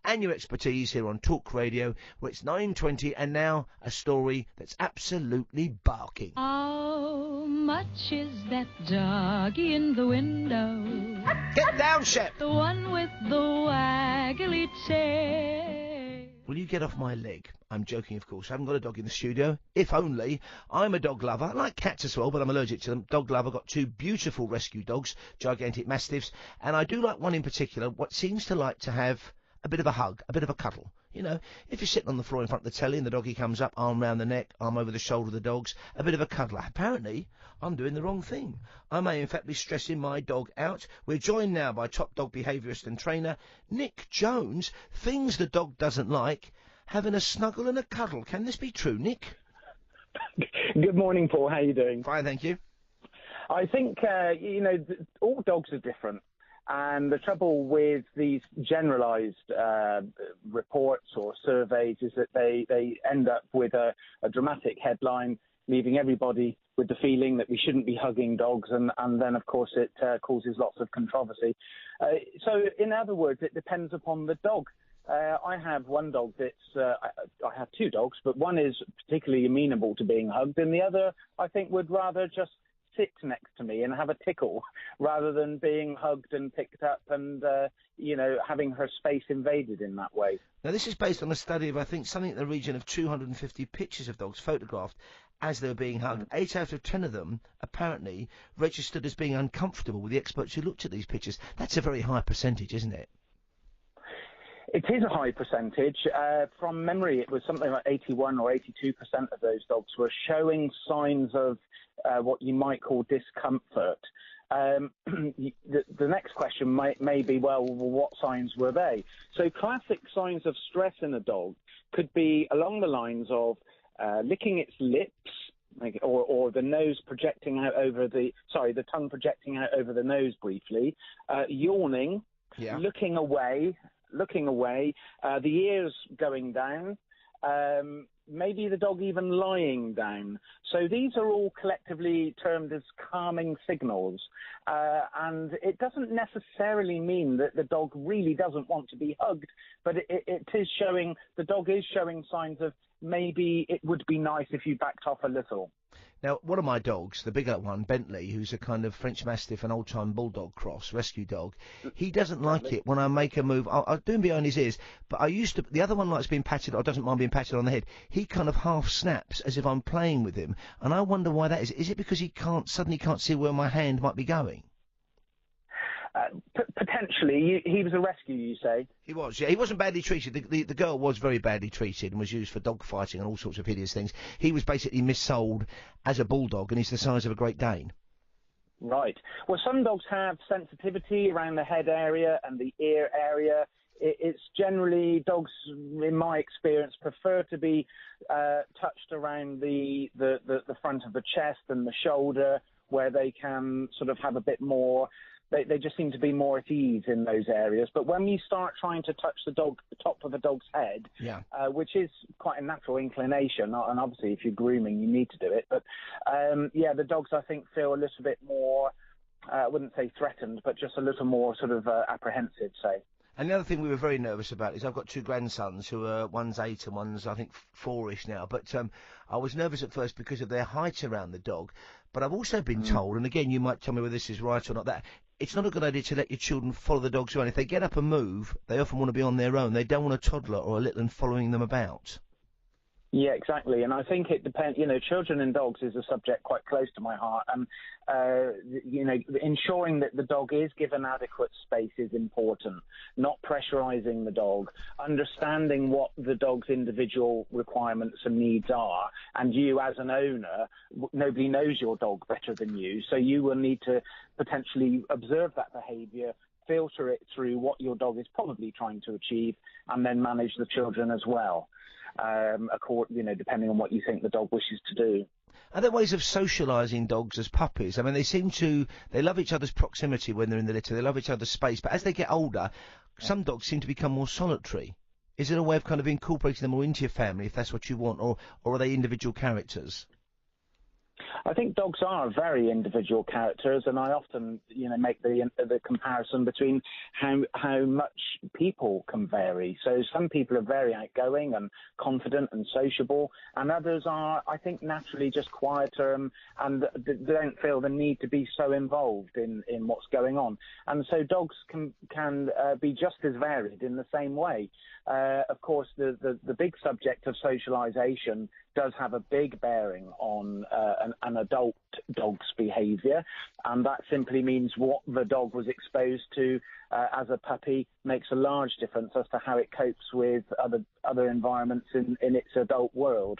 and your expertise here on Talk Radio, where it's 9:20, and now a story that's absolutely barking. How much is that doggy in the window? Get down, Shep! The one with the waggly tail. Will you get off my leg? I'm joking, of course. I haven't got a dog in the studio. If only. I'm a dog lover. I like cats as well, but I'm allergic to them. Dog lover. Got two beautiful rescue dogs, gigantic mastiffs, and I do like one in particular, what seems to like to have a bit of a hug, a bit of a cuddle. You know, if you're sitting on the floor in front of the telly and the doggy comes up, arm round the neck, arm over the shoulder of the dog's, a bit of a cuddler. Apparently, I'm doing the wrong thing. I may, in fact, be stressing my dog out. We're joined now by top dog behaviourist and trainer, Nick Jones. Things the dog doesn't like, having a snuggle and a cuddle. Can this be true, Nick? Good morning, Paul. How are you doing? Fine, thank you. I think, all dogs are different. And the trouble with these generalised reports or surveys is that they end up with a dramatic headline, leaving everybody with the feeling that we shouldn't be hugging dogs, and then, of course, it causes lots of controversy. So, in other words, it depends upon the dog. I have one dog that's, I have two dogs, but one is particularly amenable to being hugged, and the other, I think, would rather just sit next to me and have a tickle rather than being hugged and picked up and, having her space invaded in that way. Now, this is based on a study of, I think, something in the region of 250 pictures of dogs photographed as they were being hugged. 8 out of 10 of them, apparently, registered as being uncomfortable with the experts who looked at these pictures. That's a very high percentage, isn't it? It is a high percentage. From memory, it was something like 81 or 82% of those dogs were showing signs of what you might call discomfort. The next question may be, well, what signs were they? So classic signs of stress in a dog could be along the lines of licking its lips, or the nose projecting out over the tongue projecting out over the nose briefly, yawning, looking away, the ears going down, maybe the dog even lying down. So these are all collectively termed as calming signals. And it doesn't necessarily mean that the dog really doesn't want to be hugged, but it is showing, the dog is showing signs of maybe it would be nice if you backed off a little. Now, one of my dogs, the bigger one, Bentley, who's a kind of French Mastiff and old-time Bulldog cross, rescue dog, he doesn't like it when I make a move. I'll do him behind his ears, but the other one likes being patted, or doesn't mind being patted on the head. He kind of half snaps as if I'm playing with him, and I wonder why that is. Is it because he suddenly can't see where my hand might be going? Potentially. He was a rescue, you say? He was, yeah. He wasn't badly treated. The girl was very badly treated and was used for dog fighting and all sorts of hideous things. He was basically missold as a bulldog, and he's the size of a Great Dane. Right. Well, some dogs have sensitivity around the head area and the ear area. It's generally, dogs, in my experience, prefer to be touched around the front of the chest and the shoulder, where they can sort of have a bit more. They just seem to be more at ease in those areas. But when you start trying to touch the top of a dog's head, which is quite a natural inclination, and obviously if you're grooming, you need to do it. But, the dogs, I think, feel a little bit more, I wouldn't say threatened, but just a little more sort of apprehensive, say. And the other thing we were very nervous about is I've got two grandsons who are, one's 8 and one's, I think, 4-ish now. But I was nervous at first because of their height around the dog. But I've also been told, and again, you might tell me whether this is right or not, that it's not a good idea to let your children follow the dogs around. If they get up and move, they often want to be on their own. They don't want a toddler or a little one following them about. Yeah, exactly. And I think it depends, children and dogs is a subject quite close to my heart. And, ensuring that the dog is given adequate space is important, not pressurizing the dog, understanding what the dog's individual requirements and needs are. And you, as an owner, nobody knows your dog better than you. So you will need to potentially observe that behavior, filter it through what your dog is probably trying to achieve, and then manage the children as well. Depending on what you think the dog wishes to do. Are there ways of socialising dogs as puppies? I mean, they love each other's proximity when they're in the litter, they love each other's space, but as they get older, some dogs seem to become more solitary. Is there a way of kind of incorporating them more into your family if that's what you want, or are they individual characters? I think dogs are very individual characters, and I often, make the comparison between how much people can vary. So some people are very outgoing and confident and sociable, and others are, I think, naturally just quieter and don't feel the need to be so involved in what's going on. And so dogs can be just as varied in the same way. Of course, the big subject of socialization does have a big bearing on an adult dog's behaviour, and that simply means what the dog was exposed to as a puppy makes a large difference as to how it copes with other environments in its adult world.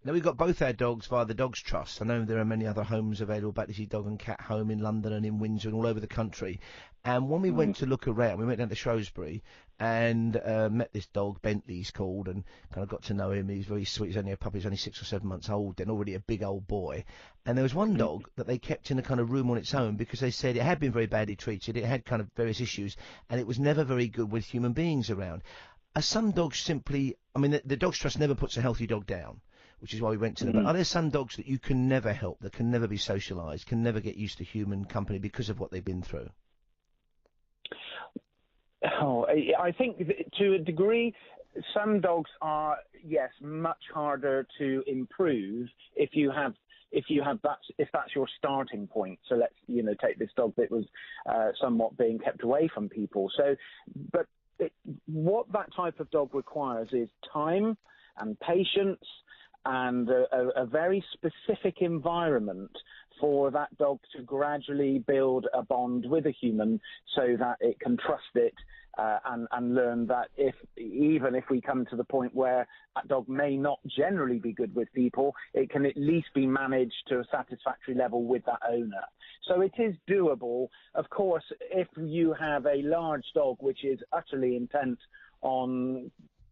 Now, we've got both our dogs via the Dogs Trust. I know there are many other homes available, Battersea Dog and Cat Home in London and in Windsor and all over the country. And when we went to look around, we went down to Shrewsbury and met this dog, Bentley he's called, and kind of got to know him. He's very sweet. He's only a puppy. He's only 6 or 7 months old then, already a big old boy. And there was one dog that they kept in a kind of room on its own because they said it had been very badly treated. It had kind of various issues, and it was never very good with human beings around. Some dogs simply, the Dogs Trust never puts a healthy dog down, which is why we went to them. But are there some dogs that you can never help, that can never be socialised, can never get used to human company because of what they've been through? Oh, I think to a degree, some dogs are, yes, much harder to improve if that's your starting point. So let's take this dog that was somewhat being kept away from people. So, but what that type of dog requires is time and patience and a very specific environment for that dog to gradually build a bond with a human so that it can trust it and learn that even if we come to the point where that dog may not generally be good with people, it can at least be managed to a satisfactory level with that owner. So it is doable. Of course, if you have a large dog which is utterly intent on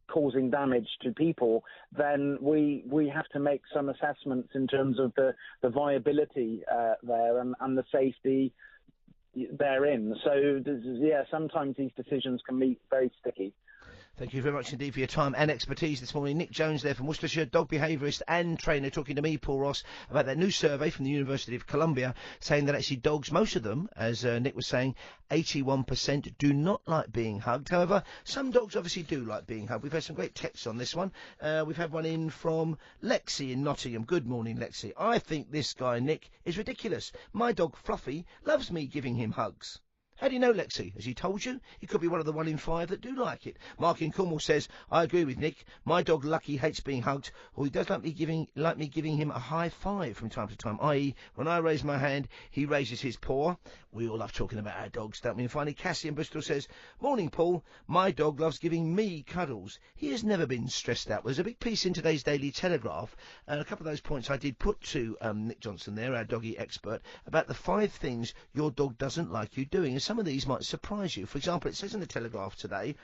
causing damage to people, then we have to make some assessments in terms of the viability there and the safety therein. So, sometimes these decisions can be very sticky. Thank you very much indeed for your time and expertise this morning. Nick Jones there from Worcestershire, dog behaviourist and trainer, talking to me, Paul Ross, about that new survey from the University of Columbia saying that actually dogs, most of them, as Nick was saying, 81% do not like being hugged. However, some dogs obviously do like being hugged. We've had some great texts on this one. We've had one in from Lexi in Nottingham. Good morning, Lexi. I think this guy, Nick, is ridiculous. My dog, Fluffy, loves me giving him hugs. How do you know, Lexi? Has he told you? He could be one of the 1 in 5 that do like it. Mark in Cornwall says, I agree with Nick. My dog Lucky hates being hugged, or he does like me giving him a high five from time to time, i.e. when I raise my hand, he raises his paw. We all love talking about our dogs, don't we? And finally, Cassie in Bristol says, morning, Paul. My dog loves giving me cuddles. He has never been stressed out. There's a big piece in today's Daily Telegraph, and a couple of those points I did put to Nick Johnson there, our doggy expert, about the 5 things your dog doesn't like you doing. And some of these might surprise you. For example, it says in the Telegraph today,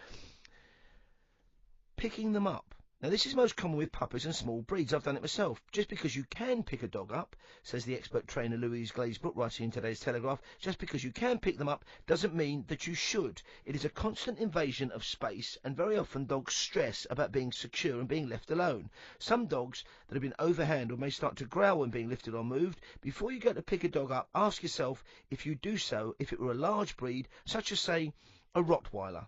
picking them up. Now, this is most common with puppies and small breeds. I've done it myself. Just because you can pick a dog up, says the expert trainer Louise Glazebrook, writing in today's Telegraph, just because you can pick them up doesn't mean that you should. It is a constant invasion of space, and very often dogs stress about being secure and being left alone. Some dogs that have been overhandled may start to growl when being lifted or moved. Before you go to pick a dog up, ask yourself if you do so if it were a large breed, such as, say, a Rottweiler.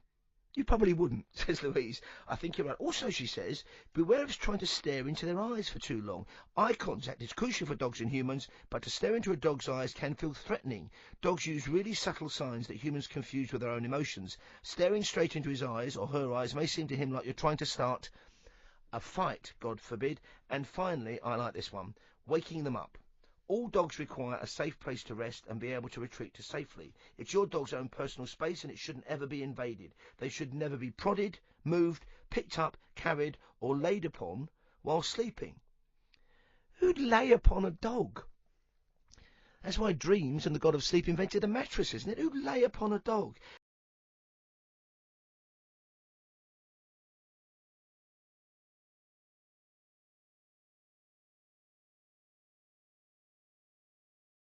You probably wouldn't, says Louise. I think you're right. Also, she says, beware of trying to stare into their eyes for too long. Eye contact is crucial for dogs and humans, but to stare into a dog's eyes can feel threatening. Dogs use really subtle signs that humans confuse with their own emotions. Staring straight into his eyes or her eyes may seem to him like you're trying to start a fight, God forbid. And finally, I like this one, waking them up. All dogs require a safe place to rest and be able to retreat to safely. It's your dog's own personal space and it shouldn't ever be invaded. They should never be prodded, moved, picked up, carried or laid upon while sleeping. Who'd lay upon a dog? That's why dreams and the god of sleep invented a mattress, isn't it? Who'd lay upon a dog?